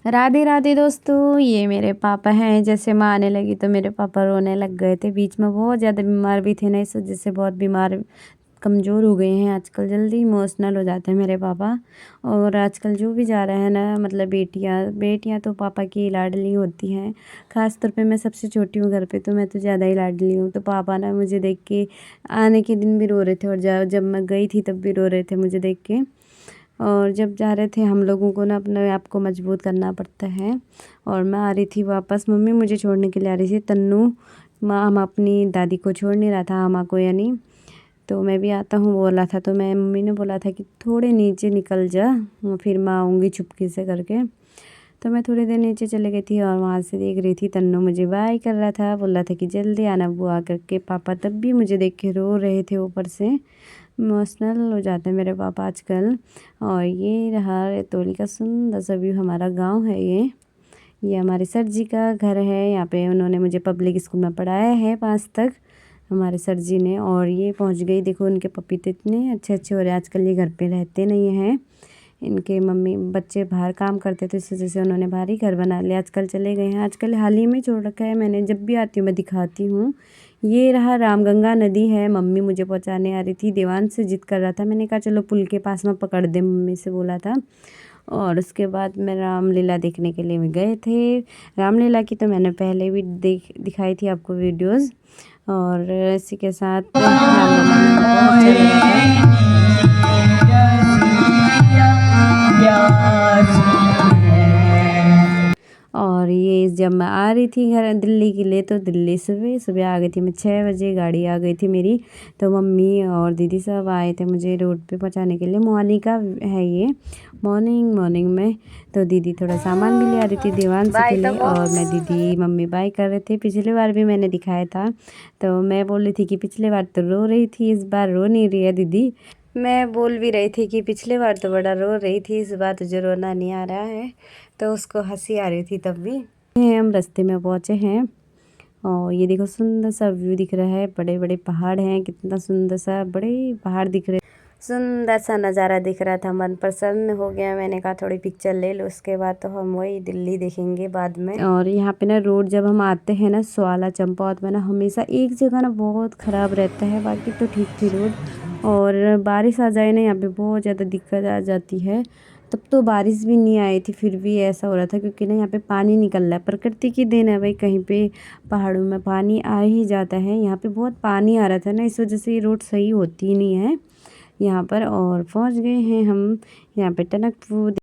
राधे राधे दोस्तों, ये मेरे पापा हैं। जैसे माँ आने लगी तो मेरे पापा रोने लग गए थे। बीच में बहुत ज़्यादा बीमार भी थे ना, इस वजह से बहुत बीमार कमज़ोर हो गए हैं। आजकल जल्दी इमोशनल हो जाते हैं मेरे पापा। और आजकल जो भी जा रहा है ना, मतलब बेटियाँ तो पापा की लाडली होती हैं। ख़ास तौर पे मैं सबसे छोटी हूँ घर पे, तो मैं तो ज़्यादा ही लाडली हूँ। तो पापा ना मुझे देख के आने के दिन भी रो रहे थे, और जब मैं गई थी तब भी रो रहे थे मुझे देख के। और जब जा रहे थे हम लोगों को ना अपने आप को मजबूत करना पड़ता है। और मैं आ रही थी वापस, मम्मी मुझे छोड़ने के लिए आ रही थी। तन्नू माँ हम अपनी दादी को छोड़ नहीं रहा था, माँ को यानी। तो मैं भी आता हूँ बोला था, तो मैं मम्मी ने बोला था कि थोड़े नीचे निकल जा, फिर मैं आऊँगी चुपके से करके। तो मैं थोड़ी देर नीचे चले गई थी, और वहाँ से देख रही थी तन्नू मुझे बाय कर रहा था, बोल रहा था कि जल्दी आना बुआ करके। पापा तब भी मुझे देख के रो रहे थे ऊपर से। इमोशनल हो जाते हैं मेरे पापा आजकल। और ये रहा रतौली का सुंदर सा व्यू, हमारा गांव है ये हमारे सर जी का घर है। यहाँ पे उन्होंने मुझे पब्लिक स्कूल में पढ़ाया है 5 तक, हमारे सर जी ने। और ये पहुँच गई, देखो उनके पपीते इतने अच्छे अच्छे हो रहे हैं। आजकल ये घर पे रहते नहीं हैं, इनके मम्मी बच्चे बाहर काम करते थे, इस वजह से उन्होंने बाहर ही घर बना लिया। आजकल चले गए हैं, आजकल हाल ही में छोड़ रखा है मैंने। जब भी आती हूँ मैं दिखाती हूँ। ये रहा रामगंगा नदी है, मम्मी मुझे पहुँचाने आ रही थी। देवांश से जिद कर रहा था, मैंने कहा चलो पुल के पास में पकड़ दे, मम्मी से बोला था। और उसके बाद मैं रामलीला देखने के लिए भी गए थे। रामलीला की तो मैंने पहले भी दिखाई थी आपको वीडियोज़। और इसी के साथ रामलीला में बहुत अच्छा लगा था। और ये जब मैं आ रही थी घर दिल्ली के लिए, तो दिल्ली सुबह सुबह आ गई थी मैं, 6 बजे गाड़ी आ गई थी मेरी। तो मम्मी और दीदी सब आए थे मुझे रोड पे पहुंचाने के लिए। मोहाली का है ये, मॉर्निंग में। तो दीदी थोड़ा सामान भी ले आ रही थी देवांश के लिए, और मैं दीदी मम्मी बाय कर रहे थे। पिछली बार भी मैंने दिखाया था, तो मैं बोल रही थी कि पिछली बार तो रो रही थी, इस बार रो नहीं रही है दीदी। मैं बोल भी रही थी कि पिछले बार तो बड़ा रो रही थी, इस बार तुझे रोना नहीं आ रहा है। तो उसको हंसी आ रही थी तब भी। हम रास्ते में पहुँचे हैं, और ये देखो सुंदर सा व्यू दिख रहा है। बड़े बड़े पहाड़ हैं, कितना सुंदर सा बड़े पहाड़ दिख रहे, सुंदर सा नज़ारा दिख रहा था। मन प्रसन्न हो गया, मैंने कहा थोड़ी पिक्चर ले लो, उसके बाद तो हम वही दिल्ली देखेंगे बाद में। और यहाँ पे ना रोड जब हम आते हैं ना स्वाला चंपावत में ना, हमेशा एक जगह ना बहुत ख़राब रहता है, बाकी तो ठीक थी रोड। और बारिश आ जाए ना यहाँ पे बहुत ज़्यादा दिक्कत आ जाती है। तब तो बारिश भी नहीं आई थी, फिर भी ऐसा हो रहा था, क्योंकि ना यहाँ पे पानी निकल रहा है। प्रकृति की देन है भाई, कहीं पे पहाड़ों में पानी आ ही जाता है। यहाँ पे बहुत पानी आ रहा था ना, इस वजह से ये रोड सही होती नहीं है यहाँ पर। और पहुँच गए हैं हम यहाँ पे टनकपुर।